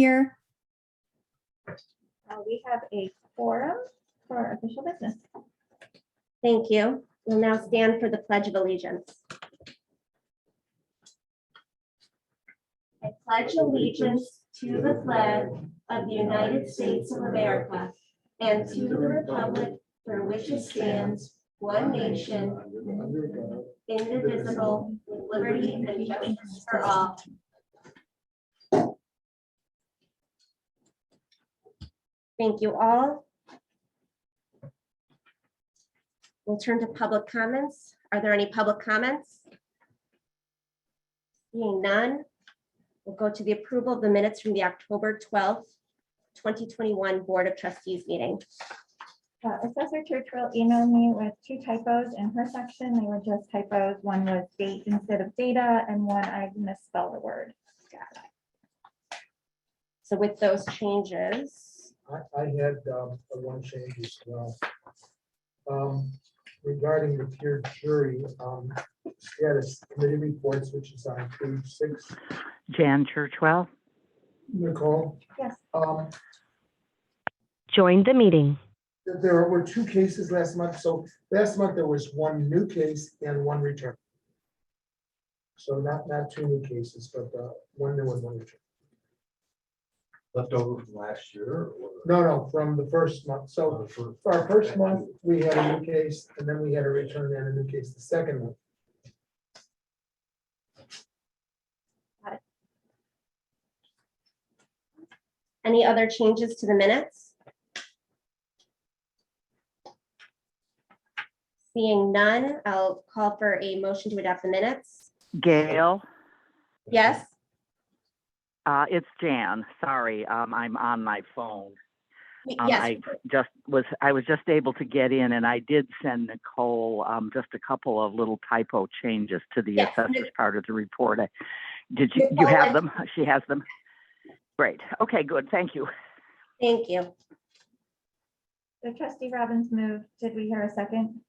Here. We have a quorum for official business. Thank you. We'll now stand for the Pledge of Allegiance. I pledge allegiance to the flag of the United States of America and to the republic for which it stands, one nation, indivisible, with liberty and justice for all. Thank you all. We'll turn to public comments. Are there any public comments? Seeing none, we'll go to the approval of the minutes from the October 12th, 2021 Board of Trustees meeting. Assessor Churchill emailed me with 2 typos in her section. They were just typos. One was date instead of data, and one I misspelled the word. So with those changes, I had one change as well. Regarding the tiered jury, status committee reports, which is on page 6. Jan Churchwell Nicole? Yes. Joined the meeting. There were 2 cases last month. So last month there was 1 new case and 1 return. So not 2 new cases, but 1 new and 1 return. Left over from last year? Or No, from the first month. So for our first month, we had a new case, and then we had a return and a new case the second month. any other changes to the minutes? Seeing none, I'll call for a motion to adopt the minutes. Gail, Yes, it's Jan. Sorry, I'm on my phone. yes, I was just able to get in, and I did send Nicole just a couple of little typo changes to the Yes. assessor's part of the report. Did you Nicole, have them? She has them. Great. Okay, good. Thank you. thank you. So Trustee Robbins moved. Did we hear a second?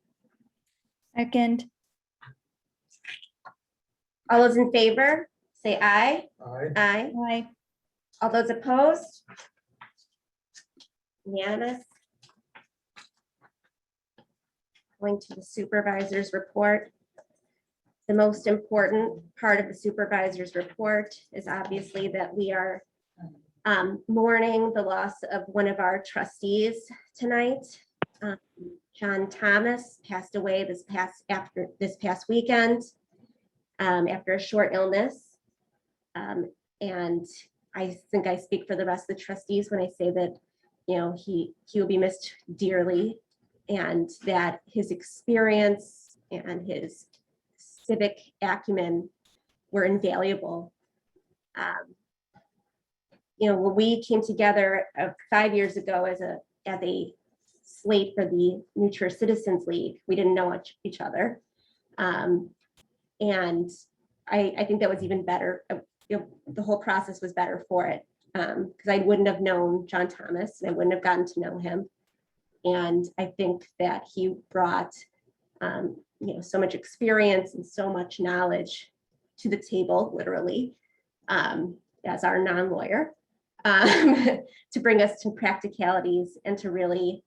Second. All those in favor, say aye. Aye. Aye. Aye. All those opposed? Unanimous. Going to the supervisor's report. The most important part of the supervisor's report is obviously that we are mourning the loss of one of our trustees tonight. John Thomas passed away this past weekend after a short illness. And I think I speak for the rest of the trustees when I say that, you know, he will be missed dearly, and that his experience and his civic acumen were invaluable. You know, when we came together 5 years ago as a slate for the Mutual Citizens League, we didn't know each other. And I think that was even better. You know, the whole process was better for it, because I wouldn't have known John Thomas and I wouldn't have gotten to know him. And I think that he brought you know, so much experience and so much knowledge to the table, literally, as our non-lawyer, to bring us to practicalities and to really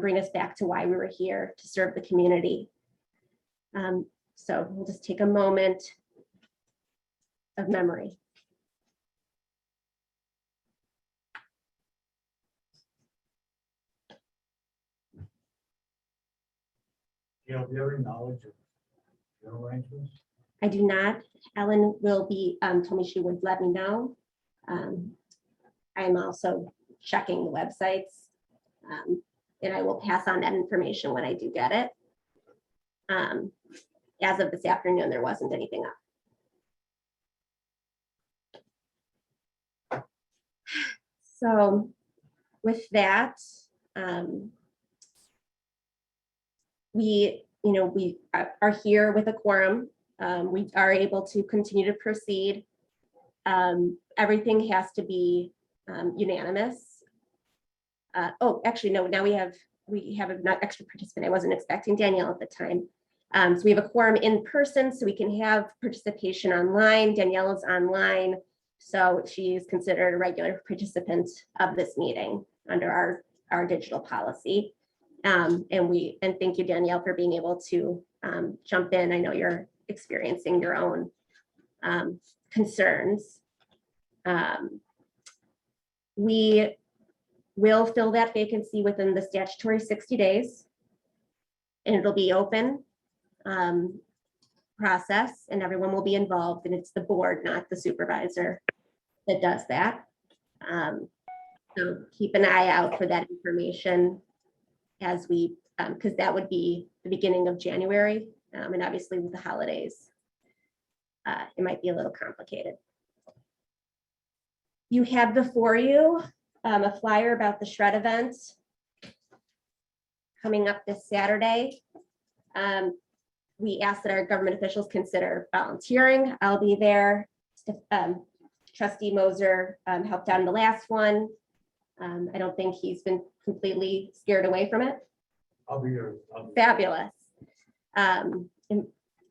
bring us back to why we were here, to serve the community. So we'll just take a moment of memory. Gail, do you have any knowledge of your arrangements? I do not. Ellen will be, told me she would let me know. I'm also checking the websites, and I will pass on that information when I do get it. As of this afternoon, there wasn't anything up. So with that, we are here with a quorum. We are able to continue to proceed. Everything has to be unanimous. Oh, actually, no, now we have an extra participant. I wasn't expecting Danielle at the time. So we have a quorum in person, so we can have participation online. Danielle is online. So she is considered a regular participant of this meeting under our digital policy. And thank you, Danielle, for being able to jump in. I know you're experiencing your own concerns. We will fill that vacancy within the statutory 60 days. And it'll be open process and everyone will be involved, and it's the board, not the supervisor, that does that. So keep an eye out for that information as we, because that would be the beginning of January. And obviously with the holidays, it might be a little complicated. You have before you a flyer about the shred event coming up this Saturday. We ask that our government officials consider volunteering. I'll be there. Trustee Moser helped out in the last one. I don't think he's been completely scared away from it. I'll be here. Fabulous. And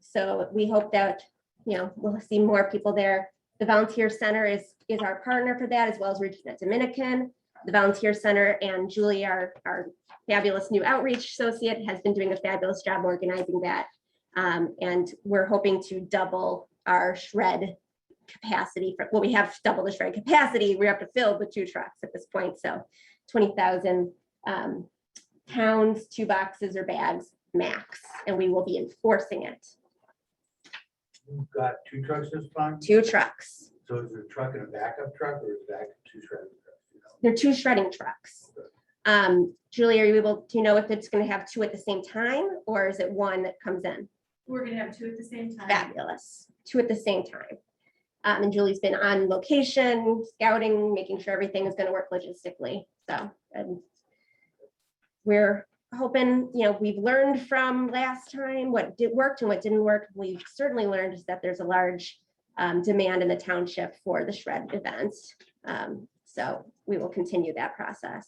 so we hope that, we'll see more people there. The Volunteer Center is our partner for that, as well as Regina Dominican. The Volunteer Center and Julie, our fabulous new outreach associate, has been doing a fabulous job organizing that. And we're hoping to double our shred capacity. We have double the shred capacity. We have to fill with 2 trucks at this point. So 20,000 pounds, 2 boxes or bags max, and we will be enforcing it. We've got 2 trucks this time. 2 trucks. So is it a truck and a backup truck, or is that 2 shredding trucks? They're 2 shredding trucks. Julie, do you know if it's going to have 2 at the same time, or is it 1 that comes in? We're gonna have 2 at the same time. Fabulous. 2 at the same time. And Julie's been on location, scouting, making sure everything is going to work logistically. So we're hoping, we've learned from last time what worked and what didn't work. We've certainly learned is that there's a large demand in the township for the shred events. So we will continue that process.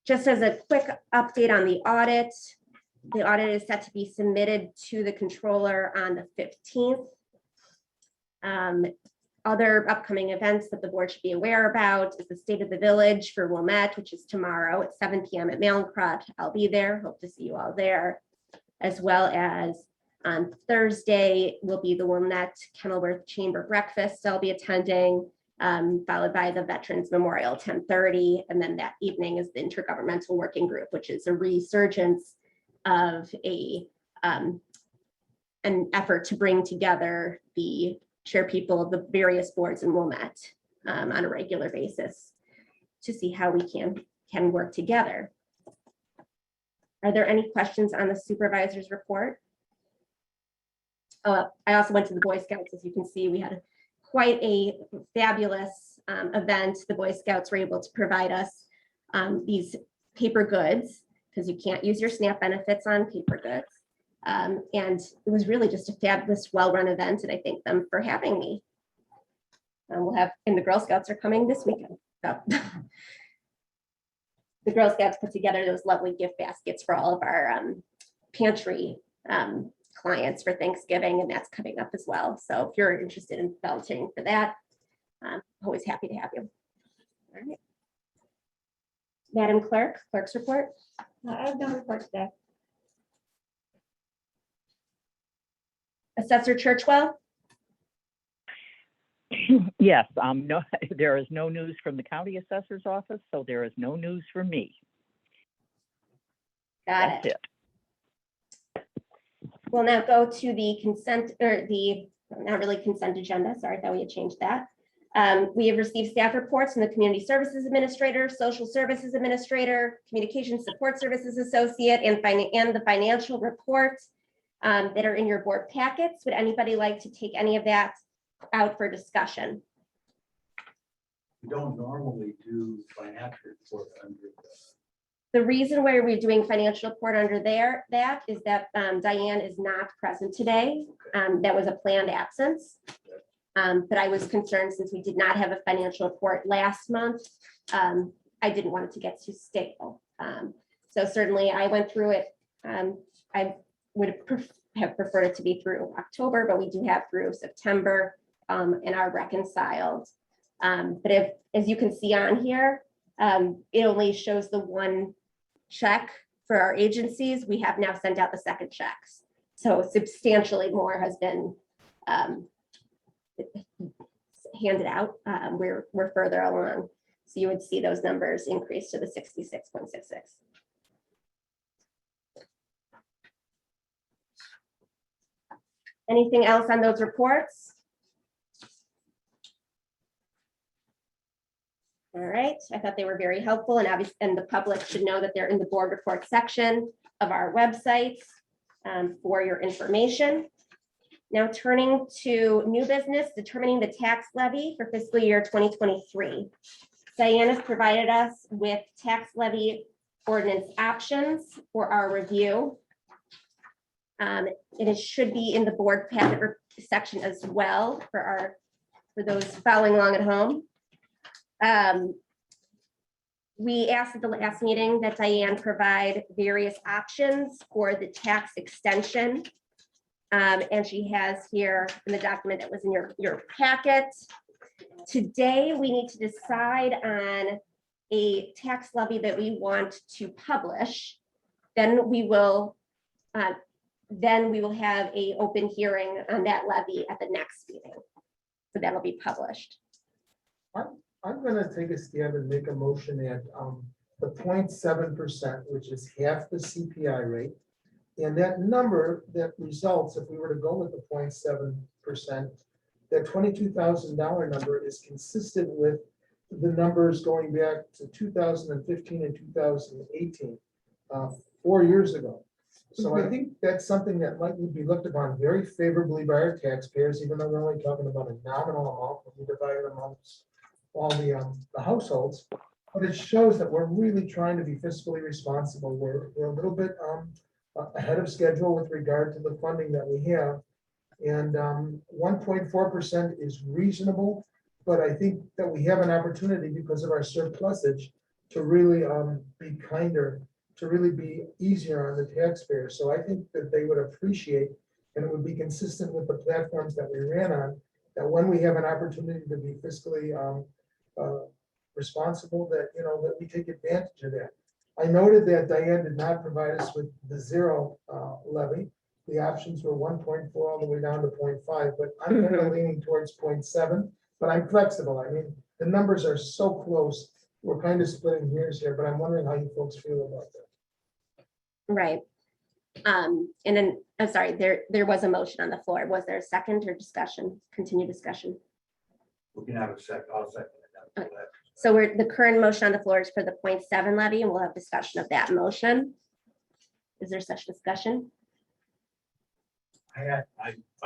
Just as a quick update on the audit is set to be submitted to the controller on the 15th. Other upcoming events that the board should be aware about is the State of the Village for Wilmette, which is tomorrow at 7 p.m. at Malincrot. I'll be there. Hope to see you all there. As well as on Thursday will be the Wilmette Kenilworth Chamber Breakfast I'll be attending, followed by the Veterans Memorial at 10:30. And then that evening is the Intergovernmental Working Group, which is a resurgence of an effort to bring together the chair people of the various boards in Wilmette on a regular basis to see how we can work together. Are there any questions on the supervisor's report? I also went to the Boy Scouts. As you can see, we had quite a fabulous event. The Boy Scouts were able to provide us these paper goods, because you can't use your SNAP benefits on paper goods. And it was really just a fabulous, well-run event, and I thank them for having me. And the Girl Scouts are coming this weekend. So the Girl Scouts put together those lovely gift baskets for all of our pantry clients for Thanksgiving, and that's coming up as well. So if you're interested in volunteering for that, I'm always happy to have you. All right. Madam Clerk, clerk's report. I have no report today. Assessor Churchwell. Yes, no, there is no news from the county assessor's office, so there is no news for me. Got That's it. We'll now go to the consent, or the, not really consent agenda. Sorry, I thought we had changed that. We have received staff reports from the Community Services Administrator, Social Services Administrator, Communication Support Services Associate, and the financial reports that are in your board packets. Would anybody like to take any of that out for discussion? We don't normally do financial report under The reason why we're doing financial report under that is that Diane is not present today. That was a planned absence. But I was concerned, since we did not have a financial report last month, I didn't want it to get too stale. So certainly I went through it. I would have preferred it to be through October, but we do have through September and are reconciled. But if, as you can see on here, it only shows the one check for our agencies. We have now sent out the second checks. So substantially more has been handed out. We're further along. So you would see those numbers increase to the 66.66. Anything else on those reports? All right, I thought they were very helpful, and obviously, and the public should know that they're in the board report section of our website for your information. Now turning to new business, determining the tax levy for fiscal year 2023. Diane has provided us with tax levy ordinance options for our review. It should be in the board packet section as well for those following along at home. We asked at the last meeting that Diane provide various options for the tax extension. And she has here in the document that was in your packet. Today, we need to decide on a tax levy that we want to publish. Then we will have a open hearing on that levy at the next meeting. So that'll be published. I'm gonna take a stab and make a motion at the 0.7%, which is half the CPI rate. And that number that results, if we were to go with the 0.7%, that $22,000 number is consistent with the numbers going back to 2015 and 2018, 4 years ago. So I think that's something that might be looked upon very favorably by our taxpayers, even though we're only talking about a nominal amount when we divide it amongst all the households. But it shows that we're really trying to be fiscally responsible. We're a little bit ahead of schedule with regard to the funding that we have. And 1.4% is reasonable, but I think that we have an opportunity because of our surplusage to really be kinder, to really be easier on the taxpayers. So I think that they would appreciate, and it would be consistent with the platforms that we ran on, that when we have an opportunity to be fiscally responsible, that, you know, that we take advantage of that. I noted that Diane did not provide us with the zero levy. The options were 1.4 all the way down to 0.5, but I'm kind of leaning towards 0.7, but I'm flexible. I mean, the numbers are so close. We're kind of splitting hairs here, but I'm wondering how you folks feel about that. Right. And then, I'm sorry, there was a motion on the floor. Was there a second or discussion, continued discussion? We can have a second, I'll second it. So the current motion on the floor is for the 0.7 levy, and we'll have discussion of that motion. Is there such discussion? I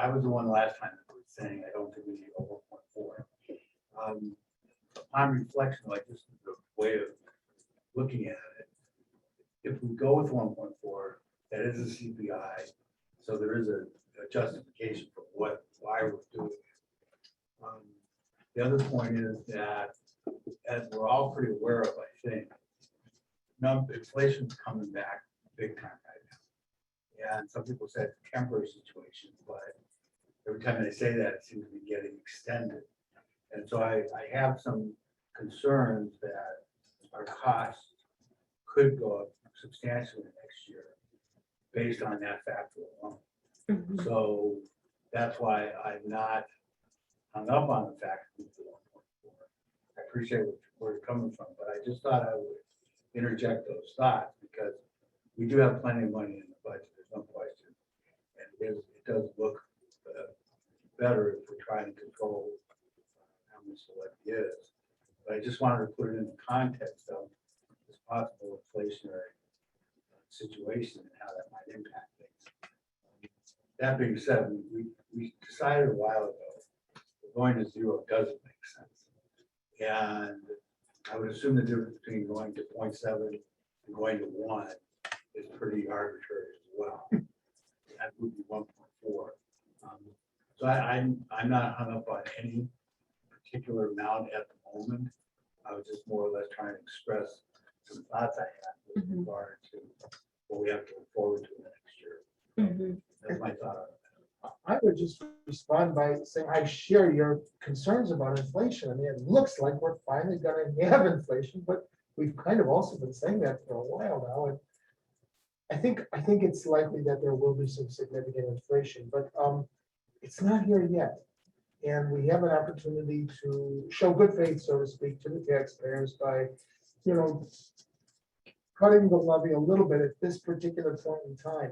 was the one last time that was saying, I don't think we need over 0.4. Upon reflection, like this is the way of looking at it. If we go with 1.4, that is a CPI, so there is a justification for why we're doing it. The other point is that, as we're all pretty aware of, I think, inflation's coming back big time right now. And some people say it's a temporary situation, but every time they say that, it seems to be getting extended. And so I have some concerns that our costs could go up substantially next year based on that factor alone. Mhm. So that's why I'm not hung up on the fact that it's 1.4. I appreciate where you're coming from, but I just thought I would interject those thoughts because we do have plenty of money in the budget, there's no question. And it does look better if we're trying to control how much the levy is. But I just wanted to put it in the context of this possible inflationary situation and how that might impact things. That being said, we decided a while ago that going to zero doesn't make sense. And I would assume the difference between going to 0.7 and going to 1 is pretty arbitrary as well. That would be 1.4. So I'm not hung up on any particular amount at the moment. I was just more or less trying to express some thoughts I had with regard to what we have to look forward to next year. That's my thought. I would just respond by saying, I share your concerns about inflation. I mean, it looks like we're finally gonna have inflation, but we've kind of also been saying that for a while now. And I think it's likely that there will be some significant inflation, but it's not here yet. And we have an opportunity to show good faith, so to speak, to the taxpayers by, you know, cutting the levy a little bit at this particular point in time.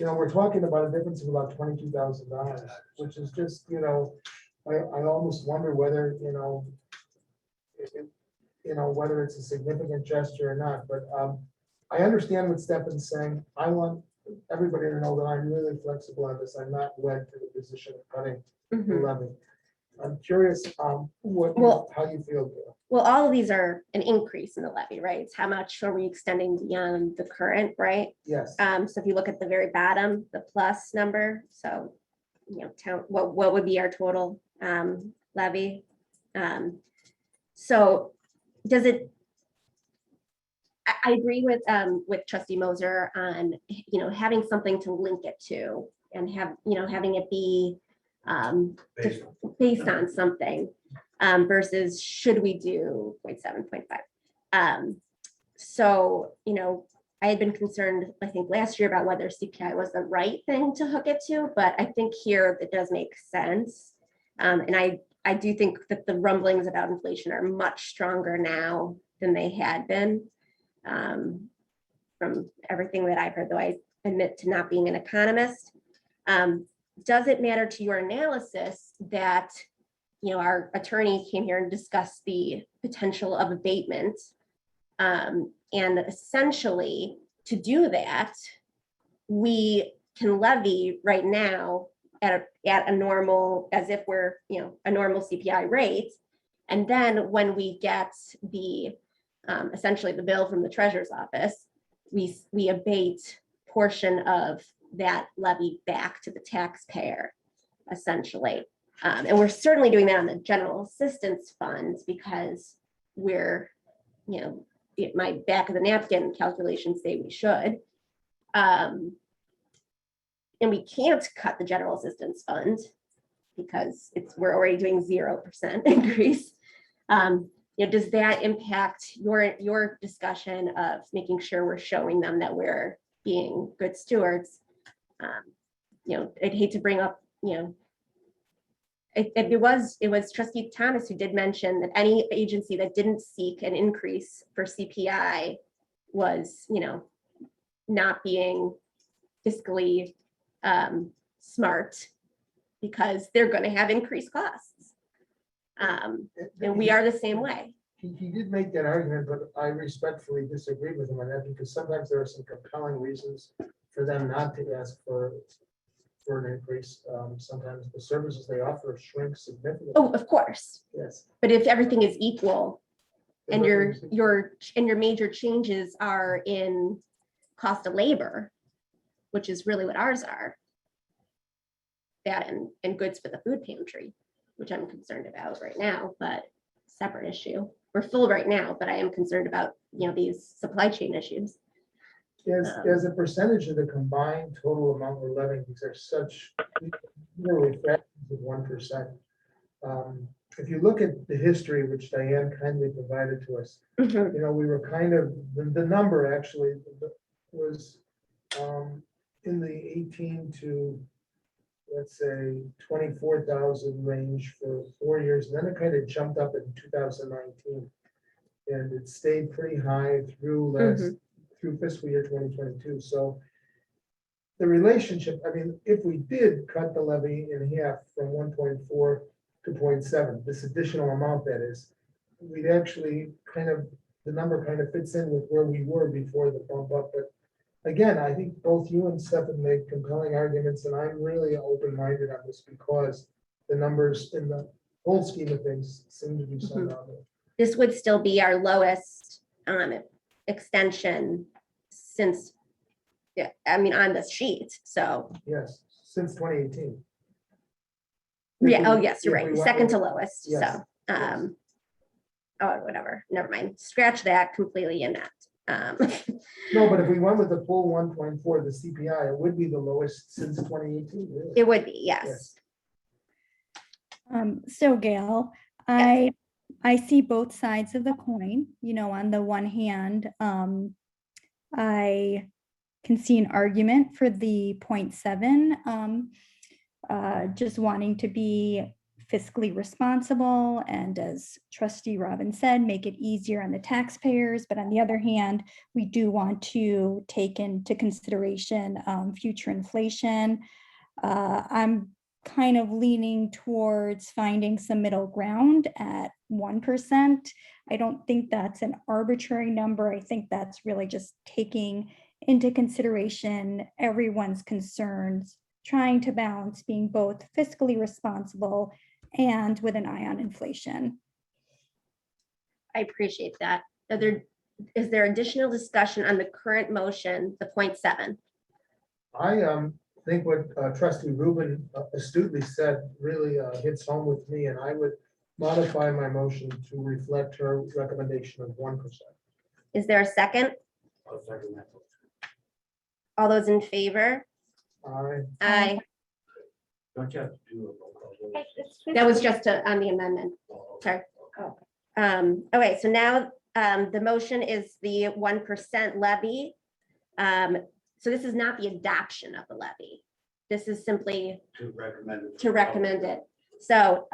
You know, we're talking about a difference of about $22,000, which is just, you know, I almost wonder whether, you know, whether it's a significant gesture or not, but I understand what Stefan's saying. I want everybody to know that I'm really flexible on this. I'm not wed to the position of cutting the levy. I'm curious, how you feel, Gail. Well, all of these are an increase in the levy, right? It's how much are we extending beyond the current, right? Yes. So if you look at the very bottom, the plus number, so, you know, what would be our total levy? So does it, I agree with Trustee Moser on, you know, having something to link it to and having it be based on something versus should we do 0.7, 0.5. So, you know, I had been concerned, I think last year about whether CPI was the right thing to hook it to, but I think here it does make sense. And I do think that the rumblings about inflation are much stronger now than they had been from everything that I've heard, though I admit to not being an economist. Does it matter to your analysis that, you know, our attorney came here and discussed the potential of abatement? And essentially to do that, we can levy right now at a normal, as if we're, you know, a normal CPI rate. And then when we get the, essentially the bill from the treasurer's office, we abate portion of that levy back to the taxpayer, essentially. And we're certainly doing that on the general assistance funds because we're, you know, my back of the napkin calculations say we should. And we can't cut the general assistance fund because we're already doing 0% increase. You know, does that impact your discussion of making sure we're showing them that we're being good stewards? You know, I'd hate to bring up, you know, it was Trustee Thomas who did mention that any agency that didn't seek an increase for CPI was, you know, not being fiscally smart because they're going to have increased costs. And we are the same way. He did make that argument, but I respectfully disagree with him on that because sometimes there are some compelling reasons for them not to ask for an increase. Sometimes the services they offer shrink significantly. Oh, of course. Yes. But if everything is equal and your major changes are in cost of labor, which is really what ours are, that and goods for the food pantry, which I'm concerned about right now, but separate issue. We're full right now, but I am concerned about, you know, these supply chain issues. As a percentage of the combined total amount we're levying, these are such literally fractions of 1%. If you look at the history, which Diane kindly provided to us, you know, we were kind of, the number actually was in the 18 to, let's say, 24,000 range for 4 years. And then it kind of jumped up in 2019. And it stayed pretty high through through fiscal year 2022. So the relationship, I mean, if we did cut the levy in half from 1.4 to 0.7, this additional amount that is, we'd actually kind of, the number kind of fits in with where we were before the bump up. But again, I think both you and Stefan make compelling arguments, and I'm really open-minded on this because the numbers in the whole scheme of things seem to be so nominal. This would still be our lowest extension since, yeah, I mean, on this sheet. So Yes, since 2018. yeah, oh yes, you're right. Second to lowest. Yes. So oh, whatever. Never mind. Scratch that completely and that. No, but if we went with the full 1.4, the CPI, it would be the lowest since 2018. Really. It would be, yes. So Gail, I see both sides of the coin. You know, on the one hand, I can see an argument for the 0.7, just wanting to be fiscally responsible and, as Trustee Robin said, make it easier on the taxpayers. But on the other hand, we do want to take into consideration future inflation. I'm kind of leaning towards finding some middle ground at 1%. I don't think that's an arbitrary number. I think that's really just taking into consideration everyone's concerns, trying to balance being both fiscally responsible and with an eye on inflation. I appreciate that. Is there additional discussion on the current motion, the 0.7? I think what Trustee Rubin astutely said really hits home with me, and I would modify my motion to reflect her recommendation of 1%. Is there a second? I'll second that. All those in favor? Aye. Aye. Don't you have to do a roll call vote? That was just on the amendment. Oh, Sorry. Oh. Okay, so now the motion is the 1% levy. So this is not the adoption of the levy. This is simply To recommend it. to recommend it. So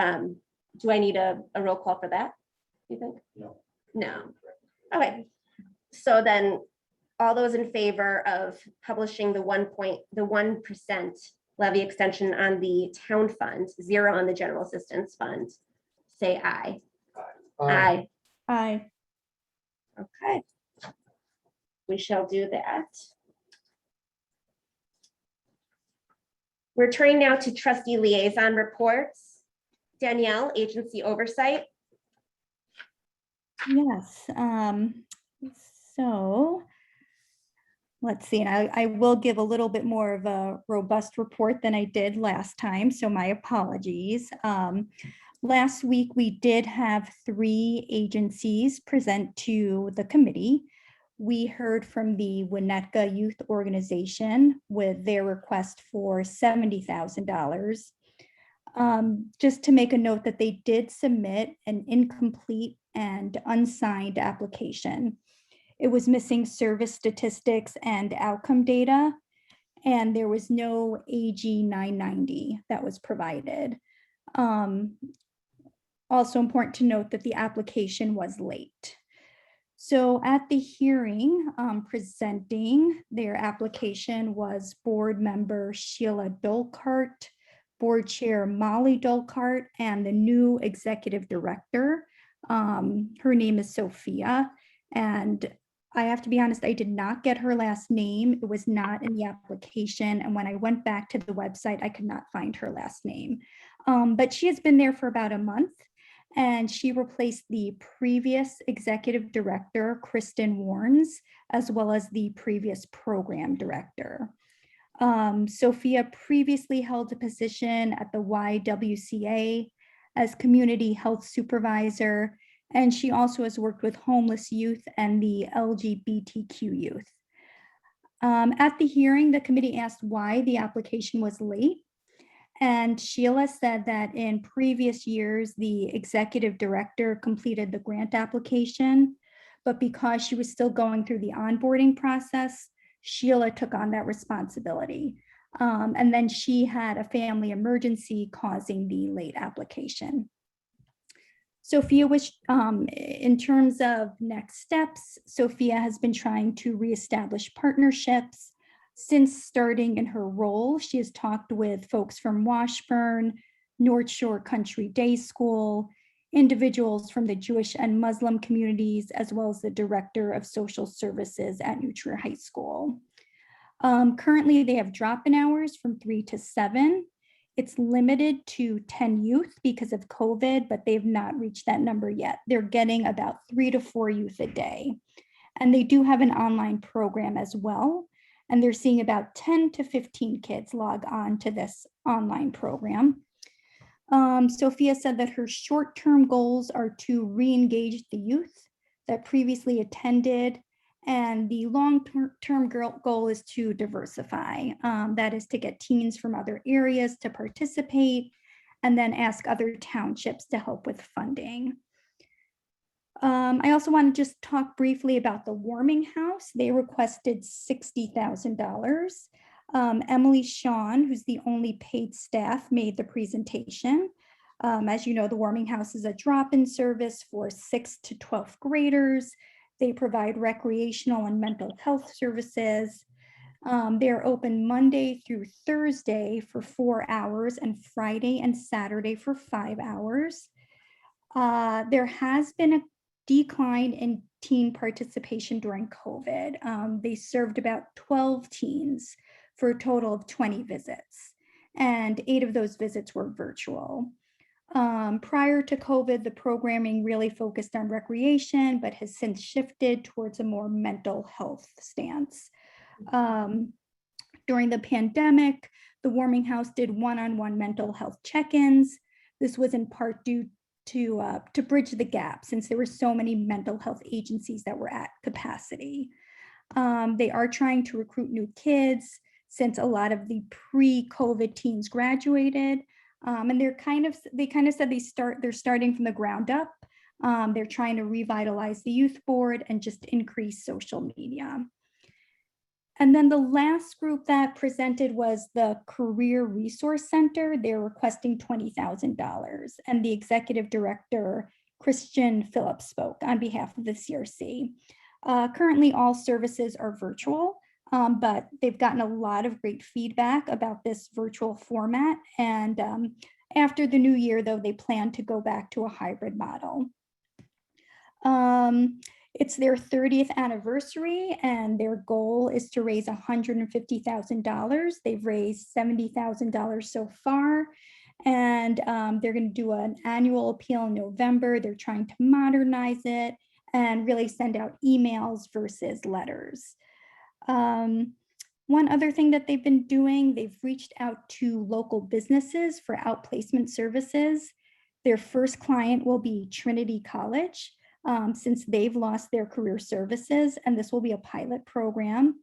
do I need a roll call for that, you think? No. No. Okay, so then all those in favor of publishing the 1% levy extension on the town fund, 0 on the general assistance fund, say aye. Aye. Aye. Okay. We shall do that. We're turning now to trustee liaison reports. Danielle, agency oversight. Yes. So let's see, and I will give a little bit more of a robust report than I did last time, so my apologies. Last week, we did have 3 agencies present to the committee. We heard from the Winnetka Youth Organization with their request for $70,000. Just to make a note that they did submit an incomplete and unsigned application. It was missing service statistics and outcome data, and there was no AG 990 that was provided. Also important to note that the application was late. So at the hearing, presenting their application was board member Sheila Dolkart, board chair Molly Dolkart, and the new executive director. Her name is Sophia, and I have to be honest, I did not get her last name. It was not in the application. And when I went back to the website, I could not find her last name. But she has been there for about a month, and she replaced the previous executive director, Kristen Warnes, as well as the previous program director. Sophia previously held a position at the YWCA as community health supervisor, and she also has worked with homeless youth and the LGBTQ youth. At the hearing, the committee asked why the application was late. And Sheila said that in previous years, the executive director completed the grant application, but because she was still going through the onboarding process, Sheila took on that responsibility. And then she had a family emergency causing the late application. Sophia was, in terms of next steps, Sophia has been trying to reestablish partnerships. Since starting in her role, she has talked with folks from Washburn, North Shore Country Day School, individuals from the Jewish and Muslim communities, as well as the Director of Social Services at New Trier High School. Currently, they have drop-in hours from 3 to 7. It's limited to 10 youth because of COVID, but they've not reached that number yet. They're getting about 3 to 4 youth a day. And they do have an online program as well. And they're seeing about 10 to 15 kids log on to this online program. Sophia said that her short-term goals are to re-engage the youth that previously attended And the long-term goal is to diversify. That is to get teens from other areas to participate and then ask other townships to help with funding. I also want to just talk briefly about the warming house. They requested $60,000. Emily Shawn, who's the only paid staff, made the presentation. As you know, the warming house is a drop-in service for 6th to 12th graders. They provide recreational and mental health services. They're open Monday through Thursday for 4 hours and Friday and Saturday for 5 hours. There has been a decline in teen participation during COVID. They served about 12 teens for a total of 20 visits, and 8 of those visits were virtual. Prior to COVID, the programming really focused on recreation, but has since shifted towards a more mental health stance. During the pandemic, the warming house did one-on-one mental health check-ins. This was in part due to bridge the gap since there were so many mental health agencies that were at capacity. They are trying to recruit new kids since a lot of the pre-COVID teens graduated. And they kind of said they're starting from the ground up. They're trying to revitalize the youth board and just increase social media. And then the last group that presented was the Career Resource Center. They're requesting $20,000. And the executive director, Christian Phillips, spoke on behalf of the CRC. Currently, all services are virtual, but they've gotten a lot of great feedback about this virtual format. And after the new year, though, they plan to go back to a hybrid model. It's their 30th anniversary, and their goal is to raise $150,000. They've raised $70,000 so far, and they're going to do an annual appeal in November. They're trying to modernize it and really send out emails versus letters. One other thing that they've been doing, they've reached out to local businesses for outplacement services. Their first client will be Trinity College, since they've lost their career services, and this will be a pilot program,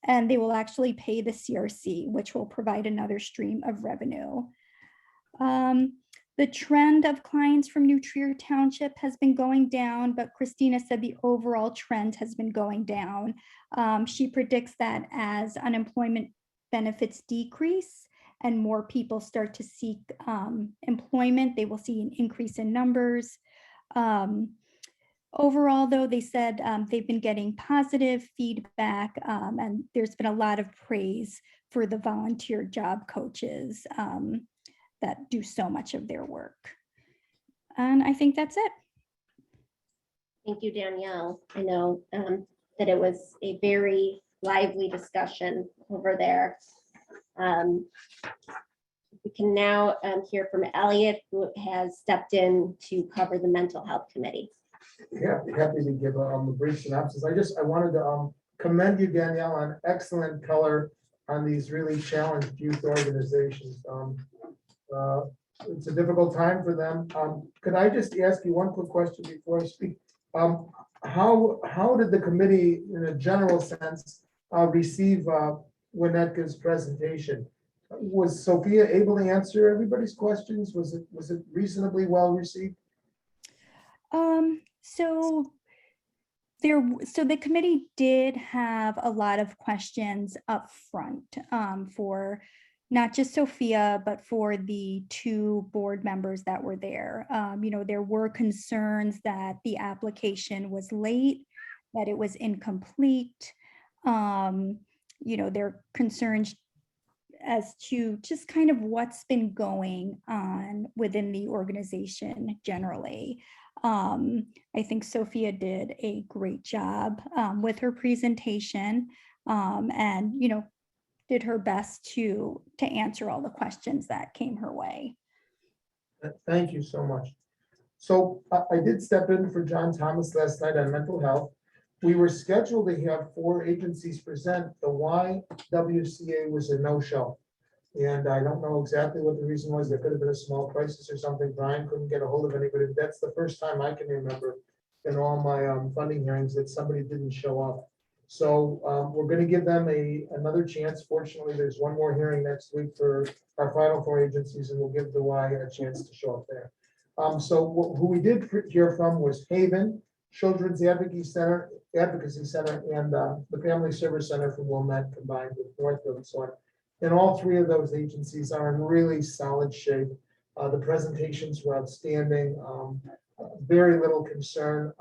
and they will actually pay the CRC, which will provide another stream of revenue. The trend of clients from New Trier Township has been going down, but Christina said the overall trend has been going down. She predicts that as unemployment benefits decrease and more people start to seek employment, they will see an increase in numbers. Overall, though, they said they've been getting positive feedback, and there's been a lot of praise for the volunteer job coaches that do so much of their work. And I think that's it. Thank you, Danielle. I know that it was a very lively discussion over there. We can now hear from Elliot, who has stepped in to cover the mental health committee. Yeah, happy to give a brief synopsis. I wanted to commend you, Danielle, on excellent color on these really challenged youth organizations. It's a difficult time for them. Could I just ask you one quick question before I speak? How did the committee, in a general sense, receive Winnetka's presentation? Was Sophia able to answer everybody's questions? Was it reasonably well received? So the committee did have a lot of questions up front for not just Sophia, but for the 2 board members that were there. There were concerns that the application was late, that it was incomplete. There are concerns as to just kind of what's been going on within the organization generally. I think Sophia did a great job with her presentation, and did her best to answer all the questions that came her way. Thank you so much. So I did step in for John Thomas last night on mental health. We were scheduled to have 4 agencies present. The YWCA was a no-show. And I don't know exactly what the reason was. There could have been a small crisis or something. Brian couldn't get a hold of anybody. That's the first time I can remember in all my funding hearings that somebody didn't show up. So we're going to give them another chance. Fortunately, there's one more hearing next week for our final 4 agencies, and we'll give the Y a chance to show up there. So who we did hear from was Haven, Children's Advocacy Center, and the Family Service Center from Wilmette combined with Northfield and so on. And all 3 of those agencies are in really solid shape. The presentations were outstanding. Very little concern.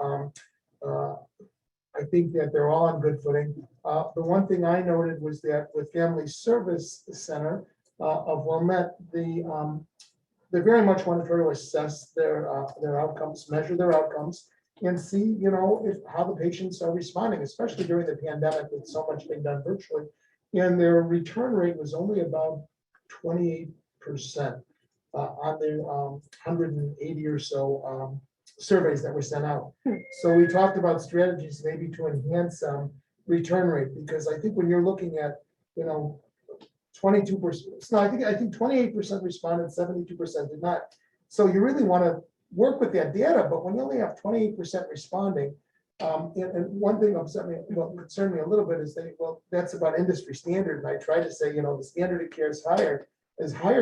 I think that they're all on good footing. The one thing I noted was that with Family Service Center of Wilmette, they very much want to try to assess their outcomes, measure their outcomes, and see, how the patients are responding, especially during the pandemic with so much being done virtually. And their return rate was only about 28% on their 180 or so surveys that were sent out. So we talked about strategies maybe to enhance return rate, because I think when you're looking at, 22%, no, I think 28% responded, 72% did not. So you really want to work with that data, but when you only have 28% responding, and one thing concerned me a little bit is that's about industry standard. And I try to say, the standard of care is higher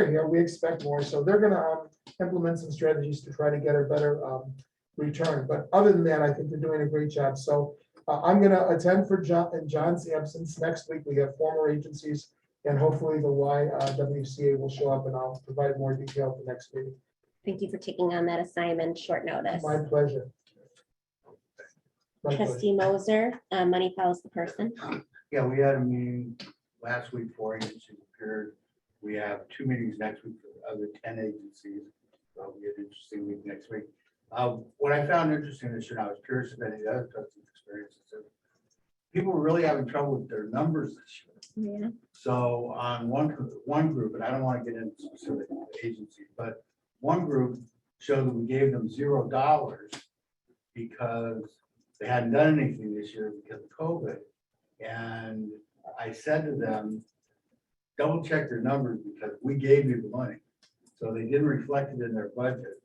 here. We expect more. So they're going to implement some strategies to try to get a better return. But other than that, I think they're doing a great job. So I'm going to attend for in John's absence next week. We have former agencies, and hopefully the YWCA will show up, and I'll provide more detail for next meeting. Thank you for taking on that assignment, short notice. My pleasure. Trustee Moser, money follows the person. Yeah, we had a meeting last week, 4 agencies appeared. We have 2 meetings next week for the other 10 agencies. So it'll be an interesting week next week. What I found interesting this year, and I was curious if any of the other trustees experiences, people were really having trouble with their numbers this year. Yeah. So on one group, and I don't want to get into specific agencies, but one group showed that we gave them $0 because they hadn't done anything this year because of COVID. And I said to them, double check their numbers because we gave you the money. So they didn't reflect it in their budget,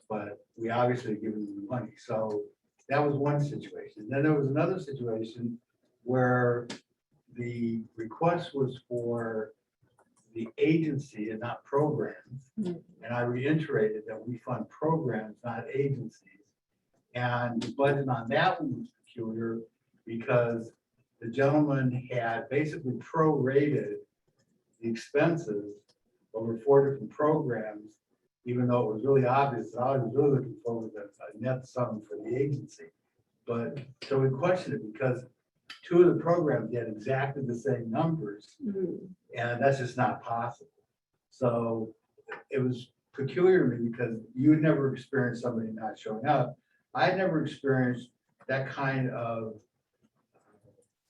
but we obviously given them the money. So that was one situation. Then there was another situation where the request was for the agency and not programs. And I reiterated that we fund programs, not agencies. And the budget on that one was peculiar because the gentleman had basically prorated the expenses over 4 different programs, even though it was really obvious that all I was really looking for was a net sum for the agency. But so we questioned it because 2 of the programs had exactly the same numbers, and that's just not possible. So it was peculiar to me because you had never experienced somebody not showing up. I had never experienced that kind of,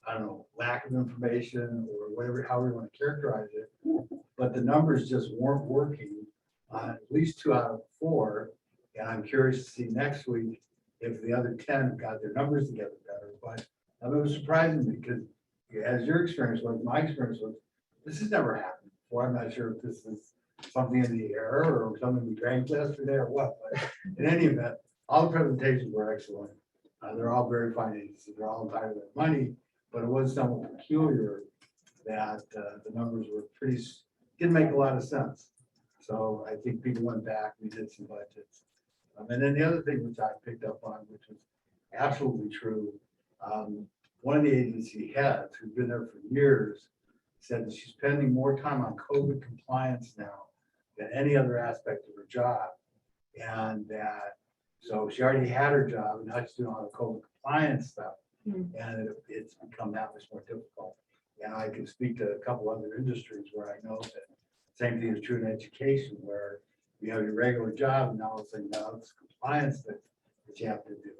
I don't know, lack of information or whatever, however you want to characterize it. But the numbers just weren't working on at least 2 out of 4. And I'm curious to see next week if the other 10 got their numbers together better. But it was surprising me because as your experience was, my experience was, this has never happened before. I'm not sure if this is something in the air or something we drank yesterday or what, but in any event, all the presentations were excellent. They're all very fine agencies. They're all entitled to money, but it was somewhat peculiar that the numbers were didn't make a lot of sense. So I think people went back, we did some budgets. And then the other thing which I picked up on, which was absolutely true, one of the agency heads who's been there for years said that she's spending more time on COVID compliance now than any other aspect of her job. And that, so she already had her job and now she's doing all the COVID compliance stuff. And it's become that much more difficult. And I can speak to a couple other industries where I know that same thing is true in education, where you have your regular job and now all of a sudden now it's compliance that you have to do.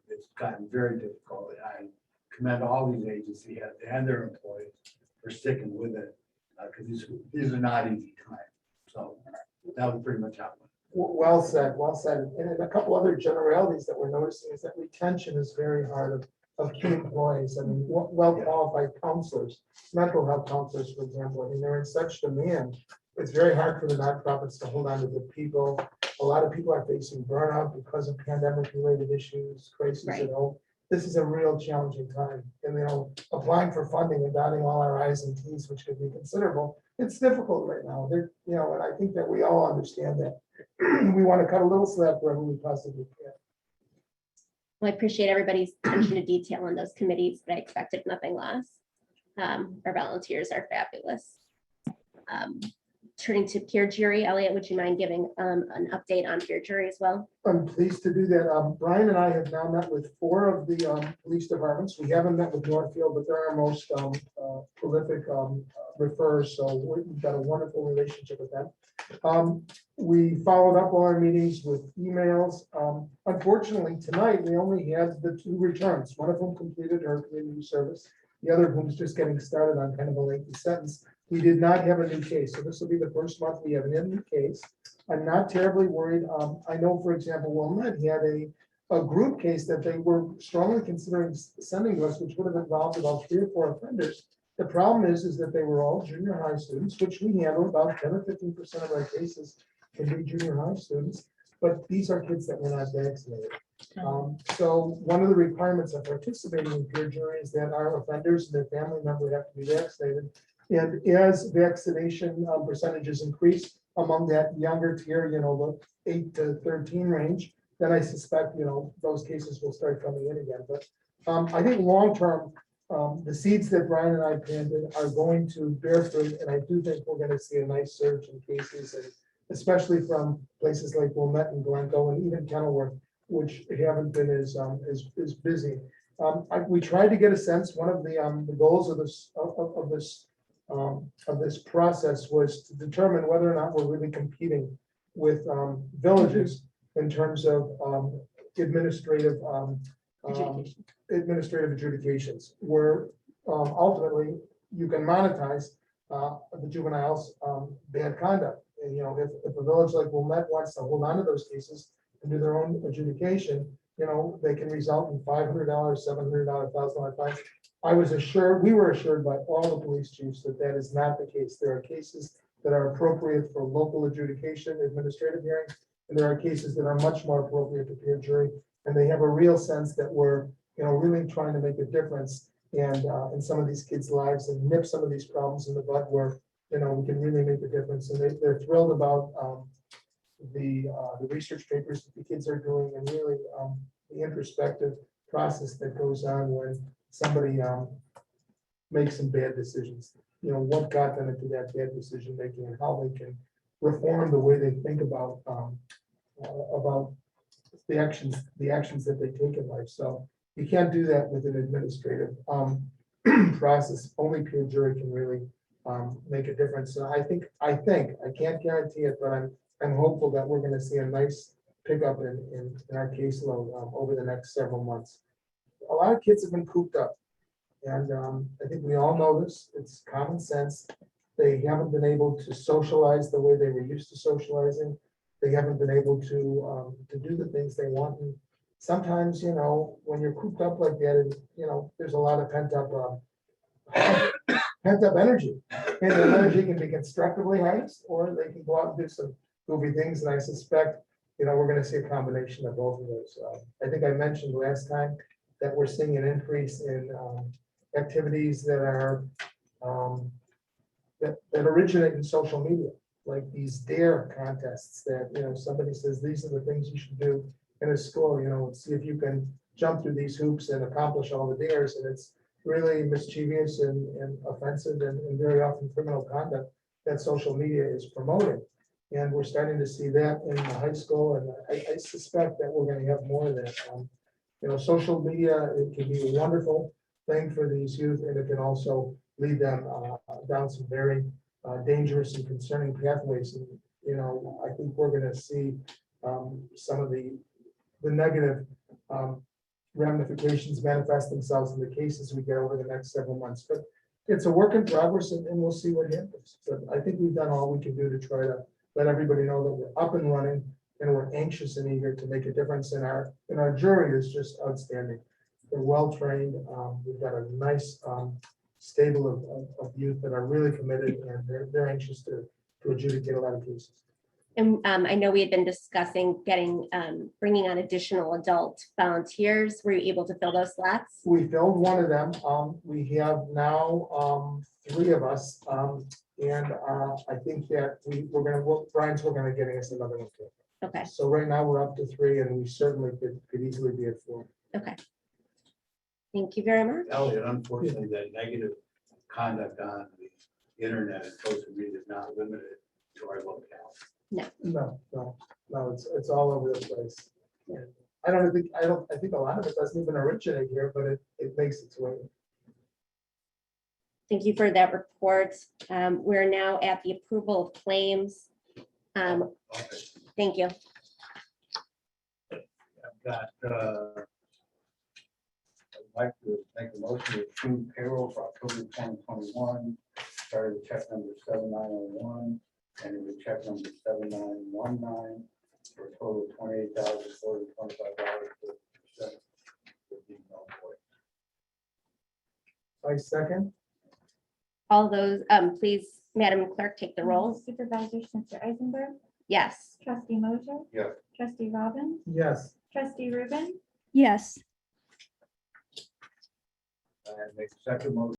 It's gotten very difficult. And I commend all these agencies and their employees for sticking with it because these are not easy times. So that was pretty much how it went. Well said, well said. And a couple other generalities that we're noticing is that retention is very hard of key employees. I mean, well-qualified counselors, mental health counselors, for example. I mean, they're in such demand. It's very hard for the nonprofits to hold on to the people. A lot of people are facing burnout because of pandemic-related issues, crises at home. this is a real challenging time. And, applying for funding and dotting all our i's and t's, which could be considerable, it's difficult right now. And I think that we all understand that. We want to cut a little slack wherever we possibly can. Well, I appreciate everybody's attention to detail on those committees, but I expected nothing less. Our volunteers are fabulous. Turning to peer jury, Elliot, would you mind giving an update on peer jury as well? I'm pleased to do that. Brian and I have now met with 4 of the police departments. We haven't met with Northfield, but they're our most prolific referrers, so we've got a wonderful relationship with them. We followed up all our meetings with emails. Unfortunately, tonight, we only had the 2 returns. One of them completed her community service. The other who's just getting started on kind of a lengthy sentence. We did not have a new case, so this will be the first month we have a new case. I'm not terribly worried. I know, for example, Wilmette had a group case that they were strongly considering sending to us, which would have involved about 3 or 4 offenders. The problem is that they were all junior high students, which we handle. About 10 or 15% of our cases can be junior high students, but these are kids that were not vaccinated. So one of the requirements of participating in peer jury is that our offenders and their family member have to be vaccinated. And as vaccination percentages increase among that younger tier, the 8 to 13 range, then I suspect, those cases will start coming in again. But I think long-term, the seeds that Brian and I planted are going to bear fruit. And I do think we're going to see a nice surge in cases, and especially from places like Wilmette and Glencoe and even Kenilworth, which haven't been as busy. We tried to get a sense. One of the goals of this process was to determine whether or not we're really competing with villages in terms of administrative adjudications, where ultimately you can monetize the juveniles' bad conduct. And if a village like Wilmette wants to hold on to those cases and do their own adjudication, they can result in $500, $700, $1,000 fines. We were assured by all the police chiefs that that is not the case. There are cases that are appropriate for local adjudication, administrative hearings, and there are cases that are much more appropriate to peer jury. And they have a real sense that we're, really trying to make a difference and in some of these kids' lives and nip some of these problems in the bud where, we can really make a difference. And they're thrilled about the research papers that the kids are doing, and really the introspective process that goes on when somebody makes some bad decisions. What got them into that bad decision making and how they can reform the way they think about the actions that they take in life. So you can't do that with an administrative process. Only peer jury can really make a difference. So I think I can't guarantee it, but I'm hopeful that we're going to see a nice pickup in our caseload over the next several months. A lot of kids have been cooped up, and I think we all know this. It's common sense. They haven't been able to socialize the way they were used to socializing. They haven't been able to do the things they want. And sometimes, when you're cooped up like that, and there's a lot of pent up energy, and the energy can be constructively harnessed, or they can go out and do some goofy things. And I suspect, we're going to see a combination of both of those. I think I mentioned last time that we're seeing an increase in activities that are that originate in social media, like these DARE contests that, somebody says, these are the things you should do in a school, see if you can jump through these hoops and accomplish all the dares. And it's really mischievous and offensive and very often criminal conduct that social media is promoting. And we're starting to see that in the high school. And I suspect that we're going to have more of that. Social media, it can be a wonderful thing for these youth, and it can also lead them down some very dangerous and concerning pathways. And, I think we're going to see some of the negative ramifications manifest themselves in the cases we get over the next several months. But it's a work in progress, and we'll see what happens. But I think we've done all we can do to try to let everybody know that we're up and running, and we're anxious and eager to make a difference. And our jury is just outstanding. They're well trained. We've got a nice stable of youth that are really committed, and they're anxious to adjudicate a lot of cases. And I know we had been discussing getting, bringing on additional adult volunteers. Were you able to fill those slots? We filled one of them. We have now, 3 of us. And I think that we're gonna, Brian's working on getting us another one too. Okay, So right now we're up to 3 and we certainly could easily be at 4. okay. Thank you very much. Elliot, unfortunately, that negative conduct on the internet and social media is not limited to our locale. No, it's all over the place. I think a lot of it doesn't even originate here, but it makes its way. Thank you for that report. We're now at the approval of claims. Okay. Thank you. I've got, I'd like to make a motion to approve payroll for October 2021, started with check number 7901, and with check number 7919, for a total of $28,425. I second. All those, please, Madam Clerk, take the roll. Supervisor Schnitzer Eisenberg, Yes. trustee Mosier, Yes. trustee Robin, Yes. trustee Rubin, Yes. And make a second motion